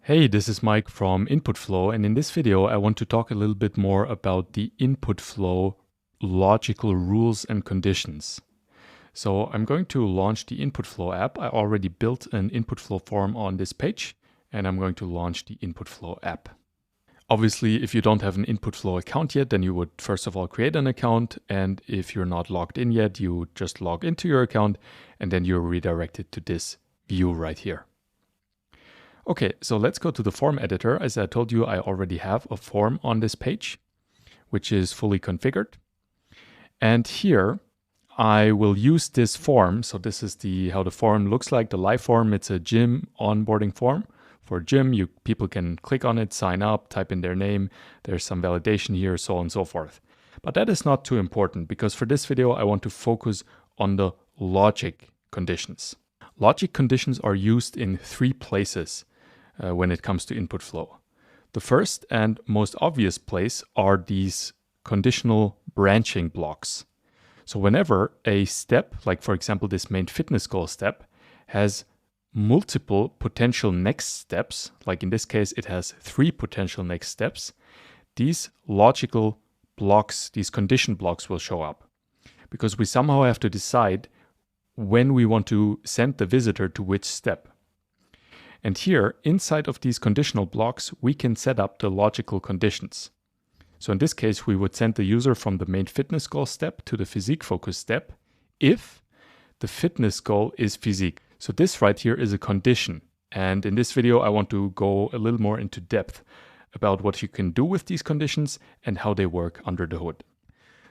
Hey, this is Mike from Inputflow, and in this video I want to talk a little bit more about the Inputflow logical rules and conditions. So I'm going to launch the Inputflow app. I already built an Inputflow form on this page, and I'm going to launch the Inputflow app. Obviously, if you don't have an Inputflow account yet, then you would first of all create an account, and if you're not logged in yet, you just log into your account, and then you're redirected to this view right here. Okay, so let's go to the form editor. As I told you, I already have a form on this page, which is fully configured. And here I will use this form. So this is how the form looks like, the live form. It's a gym onboarding form. For gym, people can click on it, sign up, type in their name. There's some validation here, so on and so forth. But that is not too important because for this video, I want to focus on the logic conditions. Logic conditions are used in three places when it comes to Inputflow. The first and most obvious place are these conditional branching blocks. So whenever a step, like for example this main fitness goal step, has multiple potential next steps, like in this case it has 3 potential next steps, these logical blocks, these condition blocks will show up. Because we somehow have to decide when we want to send the visitor to which step. And here, inside of these conditional blocks, we can set up the logical conditions. So in this case, we would send the user from the main fitness goal step to the physique focus step if the fitness goal is physique. So this right here is a condition. And in this video, I want to go a little more into depth about what you can do with these conditions and how they work under the hood.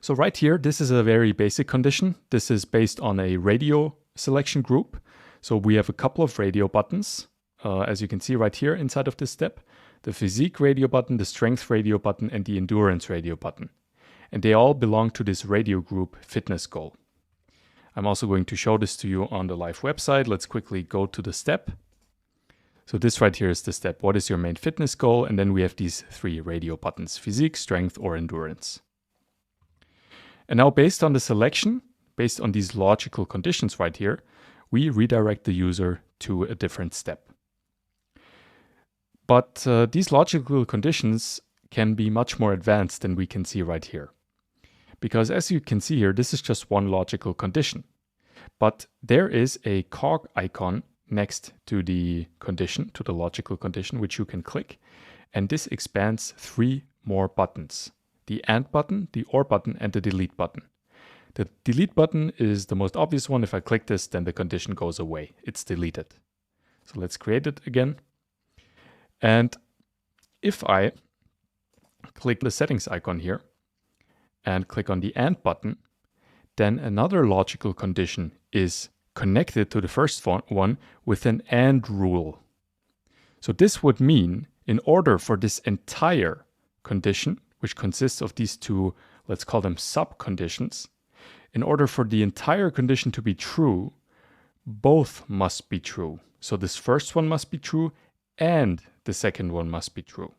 So right here, this is a very basic condition. This is based on a radio selection group. So we have a couple of radio buttons. As you can see right here inside of this step, the physique radio button, the strength radio button, and the endurance radio button. And they all belong to this radio group fitness goal. I'm also going to show this to you on the live website. Let's quickly go to the step. So this right here is the step. What is your main fitness goal? And then we have these 3 radio buttons, physique, strength, or endurance. And now based on the selection, based on these logical conditions right here, we redirect the user to a different step. But these logical conditions can be much more advanced than we can see right here. Because as you can see here, this is just one logical condition. But there is a cog icon next to the condition, to the logical condition, which you can click. And this expands 3 more buttons. The AND button, the OR button, and the delete button. The delete button is the most obvious one. If I click this, then the condition goes away. It's deleted. So let's create it again. And if I click the settings icon here and click on the AND button, then another logical condition is connected to the first one with an AND rule. So this would mean in order for this entire condition, which consists of these 2, let's call them sub-conditions, in order for the entire condition to be true, both must be true. So this first one must be true and the second one must be true.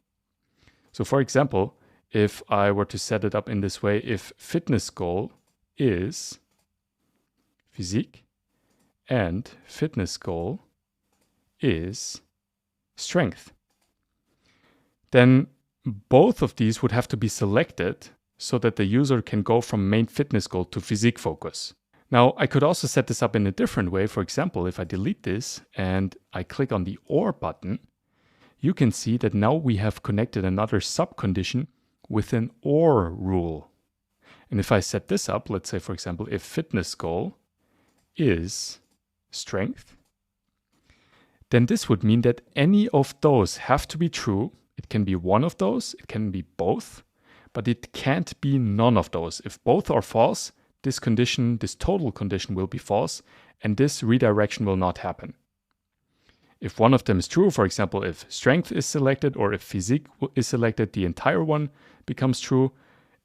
So for example, if I were to set it up in this way, if fitness goal is physique and fitness goal is strength, then both of these would have to be selected so that the user can go from main fitness goal to physique focus. Now, I could also set this up in a different way. For example, if I delete this and I click on the OR button, you can see that now we have connected another subcondition with an OR rule. And if I set this up, let's say, for example, if fitness goal is strength, then this would mean that any of those have to be true. It can be one of those, it can be both, but it can't be none of those. If both are false, this condition, this total condition will be false, and this redirection will not happen. If one of them is true, for example, if strength is selected or if physique is selected, the entire one becomes true,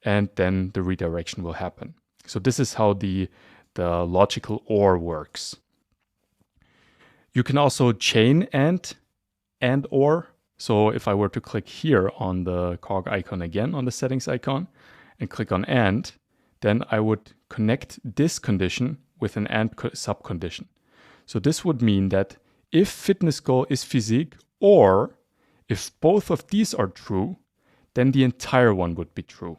and then the redirection will happen. So this is how the logical OR works. You can also chain and OR. So if I were to click here on the cog icon again, on the settings icon, and click on AND, then I would connect this condition with an AND subcondition. So this would mean that if fitness goal is physique or If both of these are true, then the entire one would be true.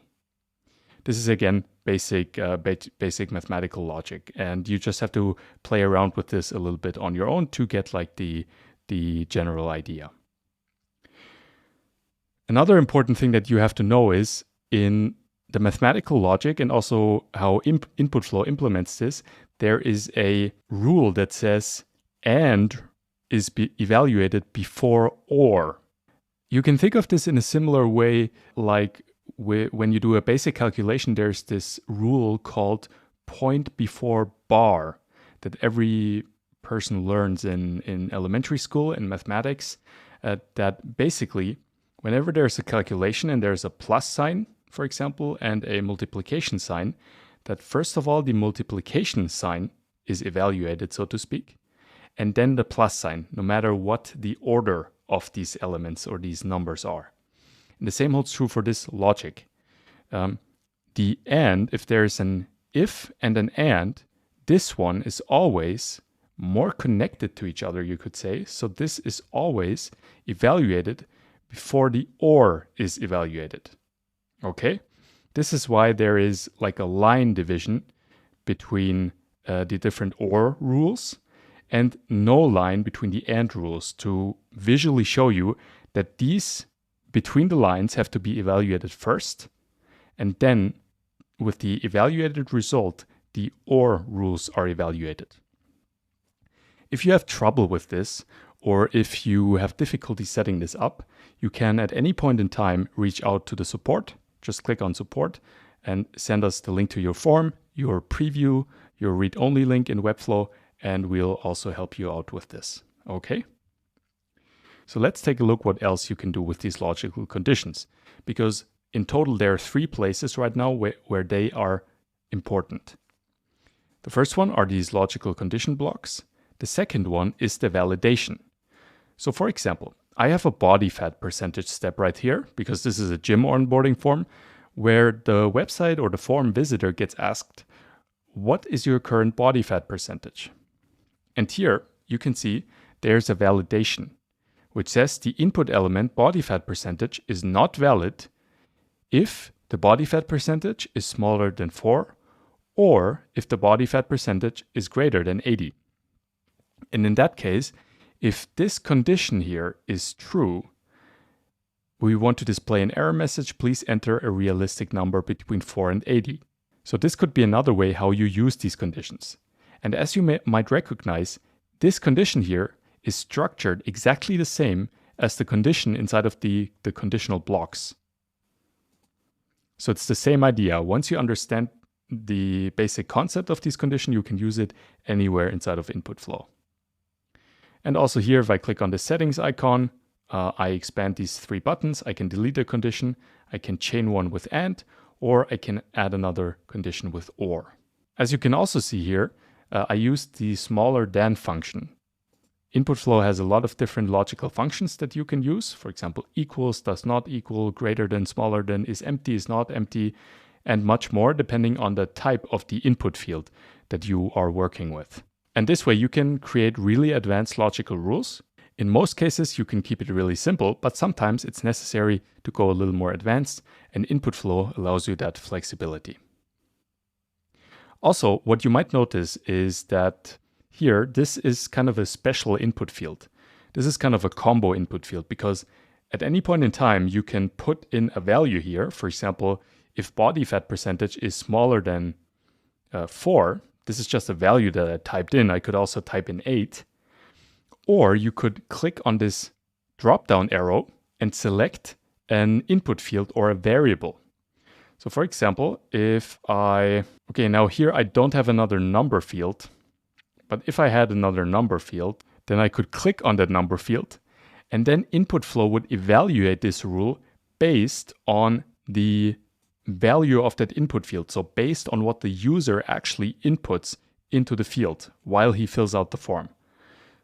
This is again basic mathematical logic, and you just have to play around with this a little bit on your own to get like the general idea. Another important thing that you have to know is in the mathematical logic and also how Inputflow implements this, there is a rule that says and is evaluated before or. You can think of this in a similar way like when you do a basic calculation, there's this rule called point before bar that every person learns in elementary school in mathematics, that basically whenever there's a calculation and there's a plus sign, for example, and a multiplication sign, that first of all the multiplication sign is evaluated, so to speak, and then the plus sign, no matter what the order of these elements or these numbers are. And the same holds true for this logic. The and, if there's an if and an and, this one is always more connected to each other, you could say. So this is always evaluated before the or is evaluated. Okay? This is why there is like a line division between the different or rules and no line between the and rules to visually show you that these between the lines have to be evaluated first, and then with the evaluated result, the or rules are evaluated. If you have trouble with this, or if you have difficulty setting this up, you can at any point in time reach out to the support. Just click on support and send us the link to your form, your preview, your read-only link in Webflow, and we'll also help you out with this. Okay? So let's take a look what else you can do with these logical conditions, because in total there are 3 places right now where they are important. The first one are these logical condition blocks. The second one is the validation. So for example, I have a body fat percentage step right here, because this is a gym onboarding form where the website or the form visitor gets asked, what is your current body fat percentage? And here you can see there's a validation, which says the input element body fat percentage is not valid if the body fat percentage is smaller than 4 or if the body fat percentage is greater than 80. And in that case, if this condition here is true, we want to display an error message, please enter a realistic number between 4 and 80. So this could be another way how you use these conditions. And as you might recognize, this condition here is structured exactly the same as the condition inside of the conditional blocks. So it's the same idea. Once you understand the basic concept of this condition, you can use it anywhere inside of Inputflow. And also here, if I click on the settings icon, I expand these 3 buttons. I can delete a condition, I can chain one with and, or I can add another condition with or. As you can also see here, I used the smaller than function. Inputflow has a lot of different logical functions that you can use. For example, equals, does not equal, greater than, smaller than, is empty, is not empty, and much more depending on the type of the input field that you are working with. And this way you can create really advanced logical rules. In most cases, you can keep it really simple, but sometimes it's necessary to go a little more advanced, and Inputflow allows you that flexibility. Also, what you might notice is that here, this is kind of a special input field. This is kind of a combo input field because at any point in time, you can put in a value here. For example, if body fat percentage is smaller than 4, this is just a value that I typed in. I could also type in 8. Or you could click on this drop-down arrow and select an input field or a variable. So for example, now here I don't have another number field, but if I had another number field, then I could click on that number field, and then Inputflow would evaluate this rule based on the value of that input field. So based on what the user actually inputs into the field while he fills out the form.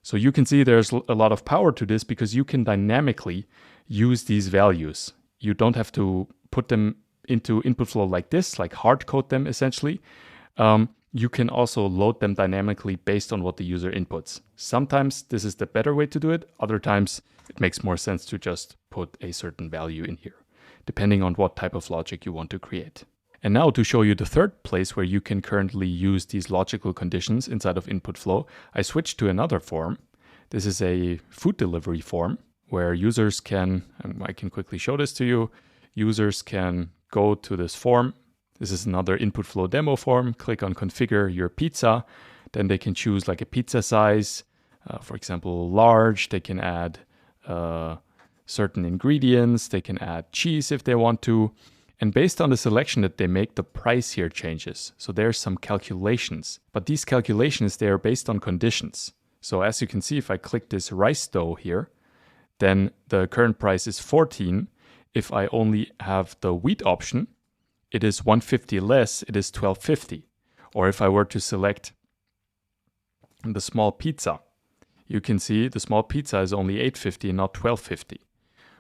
So you can see there's a lot of power to this because you can dynamically use these values. You don't have to put them into Inputflow like this, like hard code them essentially. You can also load them dynamically based on what the user inputs. Sometimes this is the better way to do it. Other times it makes more sense to just put a certain value in here, depending on what type of logic you want to create. And now to show you the third place where you can currently use these logical conditions inside of Inputflow, I switched to another form. This is a food delivery form where users can, and I can quickly show this to you, users can go to this form. This is another Inputflow demo form. Click on configure your pizza. Then they can choose like a pizza size, for example, large. They can add certain ingredients. They can add cheese if they want to. And based on the selection that they make, the price here changes. So there's some calculations. But these calculations, they are based on conditions. So as you can see, if I click this rice dough here, then the current price is 14. If I only have the wheat option, it is 150 less, it is 12.50. Or if I were to select the small pizza, you can see the small pizza is only $8.50 and not $12.50.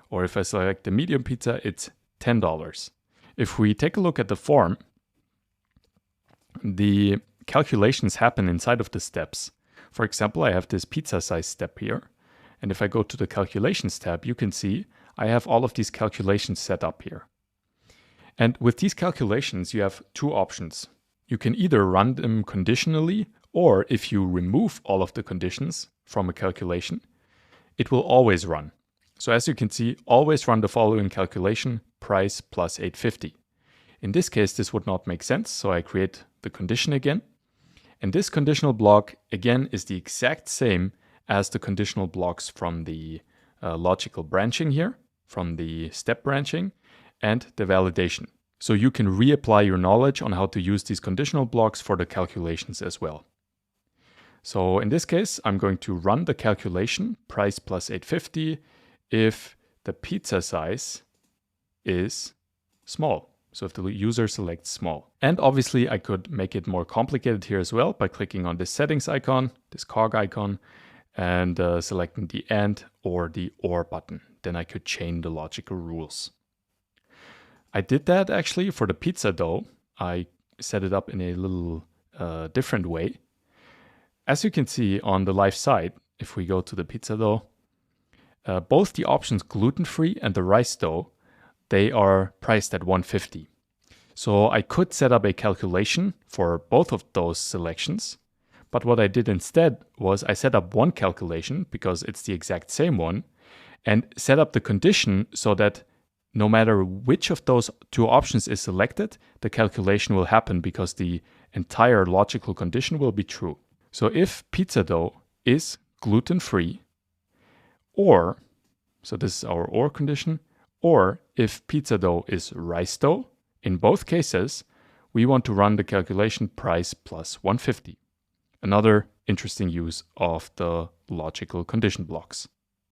Or if I select the medium pizza, it's $10. If we take a look at the form, the calculations happen inside of the steps. For example, I have this pizza size step here. And if I go to the calculations tab, you can see I have all of these calculations set up here. And with these calculations, you have two options. You can either run them conditionally, or if you remove all of the conditions from a calculation, it will always run. So as you can see, always run the following calculation, price plus 850. In this case, this would not make sense, so I create the condition again. And this conditional block, again, is the exact same as the conditional blocks from the logical branching here, from the step branching, and the validation. So you can reapply your knowledge on how to use these conditional blocks for the calculations as well. So in this case, I'm going to run the calculation, price plus 850, if the pizza size is small. So if the user selects small. And obviously I could make it more complicated here as well by clicking on this settings icon, this cog icon, and selecting the and or the or button. Then I could chain the logical rules. I did that actually for the pizza dough. I set it up in a little different way. As you can see on the live side, if we go to the pizza dough, both the options gluten-free and the rice dough, they are priced at 150. So I could set up a calculation for both of those selections. But what I did instead was I set up one calculation because it's the exact same one and set up the condition so that no matter which of those two options is selected, the calculation will happen because the entire logical condition will be true. So if pizza dough is gluten-free, or, so this is our or condition, or if pizza dough is rice dough, in both cases, we want to run the calculation price plus 150. Another interesting use of the logical condition blocks.